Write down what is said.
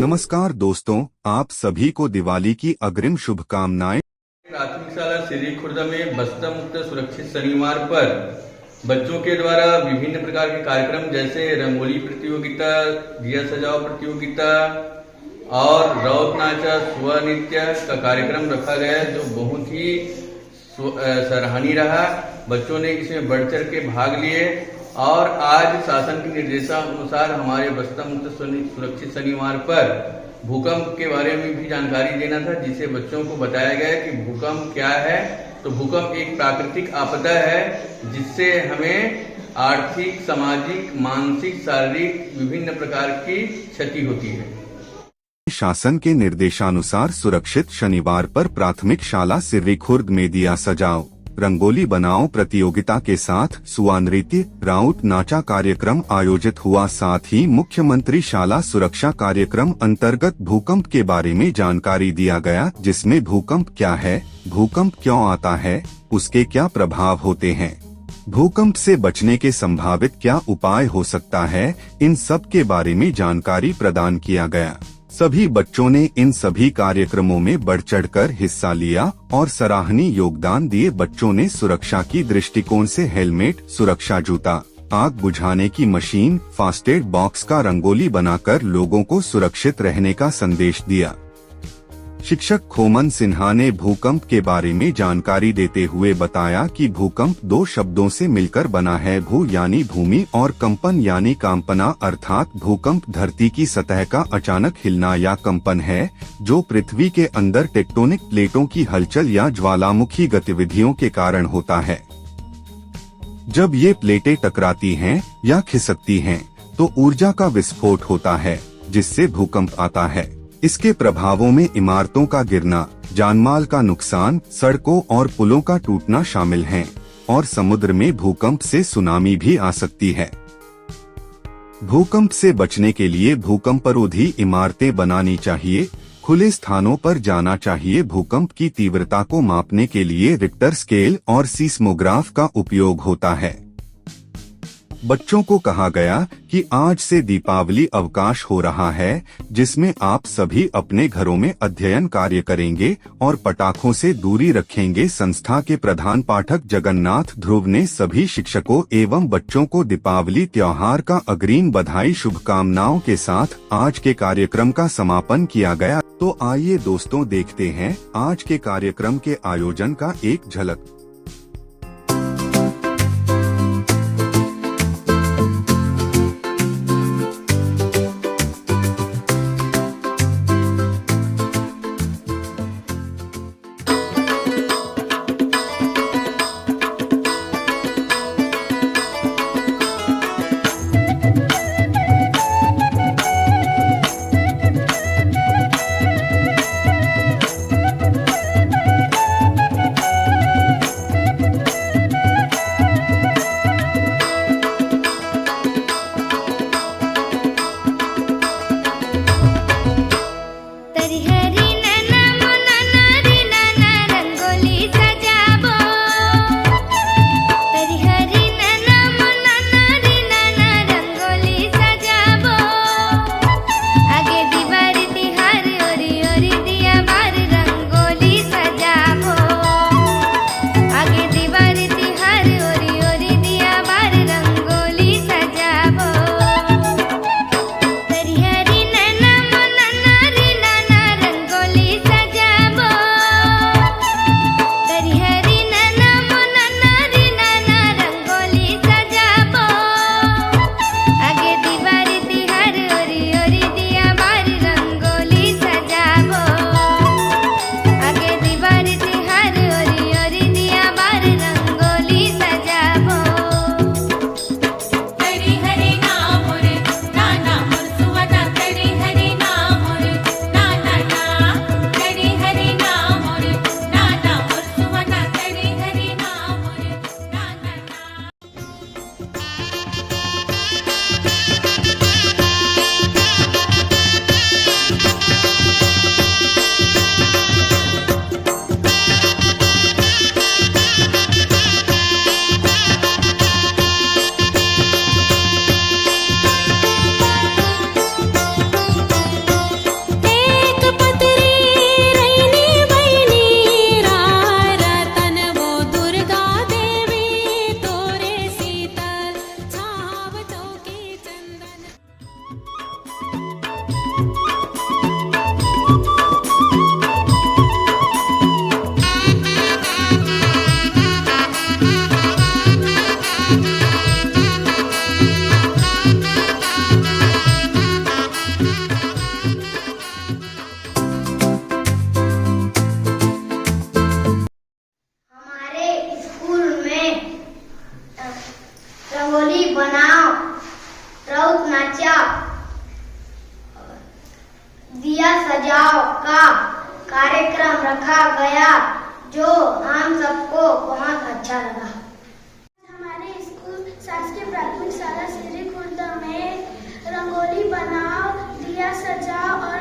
नमस्कार दोस्तों, आप सभी को दिवाली की अग्रिम शुभकामनाएं। प्राथमिक शाला सिरी खुर्द में बस्ता मुक्त सुरक्षित शनिवार पर बच्चों के द्वारा विभिन्न प्रकार के कार्यक्रम जैसे रंगोली प्रतियोगिता, दिया सजाओ प्रतियोगिता और रौत नाचा, स्व नृत्य का कार्यक्रम रखा गया, जो बहुत ही सराहनीय रहा। बच्चों ने इसमें बढ़ चढ़ के भाग लिए और आज शासन के निर्देशानुसार हमारे बस्ता मुक्त सुरक्षित शनिवार पर भूकंप के बारे में भी जानकारी देना था, जिसे बच्चों को बताया गया कि भूकंप क्या है। तो भूकंप एक प्राकृतिक आपदा है जिससे हमें आर्थिक, सामाजिक, मानसिक, शारीरिक विभिन्न प्रकार की क्षति होती है। शासन के निर्देशानुसार सुरक्षित शनिवार पर प्राथमिक शाला सिर्री खुर्द में दिया सजाओ, रंगोली बनाओ प्रतियोगिता के साथ सुआ नृत्य, राउत नाचा कार्यक्रम आयोजित हुआ। साथ ही मुख्यमंत्री शाला सुरक्षा कार्यक्रम अंतर्गत भूकंप के बारे में जानकारी दिया गया, जिसमें भूकंप क्या है, भूकंप क्यों आता है, उसके क्या प्रभाव होते हैं, भूकंप से बचने के संभावित क्या उपाय हो सकता है, इन सब के बारे में जानकारी प्रदान किया गया। सभी बच्चों ने इन सभी कार्यक्रमों में बढ़ चढ़कर हिस्सा लिया और सराहनीय योगदान दिए। बच्चों ने सुरक्षा की दृष्टिकोण से हेलमेट, सुरक्षा जूता, आग बुझाने की मशीन, फर्स्ट एड बॉक्स का रंगोली बनाकर लोगों को सुरक्षित रहने का संदेश दिया। शिक्षक खोमन सिन्हा ने भूकंप के बारे में जानकारी देते हुए बताया कि भूकंप दो शब्दों से मिलकर बना है, भू यानी भूमि और कंपन यानी कांपना, अर्थात भूकंप धरती की सतह का अचानक हिलना या कंपन है, जो पृथ्वी के अंदर टेक्टोनिक प्लेटों की हलचल या ज्वालामुखी गतिविधियों के कारण होता है। जब ये प्लेटें टकराती हैं या खिसकती हैं, तो ऊर्जा का विस्फोट होता है, जिससे भूकंप आता है। इसके प्रभावों में इमारतों का गिरना, जानमाल का नुकसान, सड़कों और पुलों का टूटना शामिल हैं और समुद्र में भूकंप से सुनामी भी आ सकती है। भूकंप से बचने के लिए भूकंपरोधी इमारतें बनानी चाहिए, खुले स्थानों पर जाना चाहिए। भूकंप की तीव्रता को मापने के लिए रिक्टर स्केल और सीस्मोग्राफ का उपयोग होता है। बच्चों को कहा गया कि आज से दीपावली अवकाश हो रहा है, जिसमें आप सभी अपने घरों में अध्ययन कार्य करेंगे और पटाखों से दूरी रखेंगे। संस्था के प्रधान पाठक जगन्नाथ ध्रुव ने सभी शिक्षकों एवं बच्चों को दीपावली त्योहार का अग्रिम बधाई शुभकामनाओं के साथ आज के कार्यक्रम का समापन किया गया। तो आइए दोस्तों, देखते हैं आज के कार्यक्रम के आयोजन का एक झलक। दिया सजाओ का कार्यक्रम रखा गया जो हम सबको बहुत अच्छा लगा। हमारे स्कूल शासकीय प्राथमिक शाला श्री खुर्द में रंगोली बनाओ, दिया सजाओ और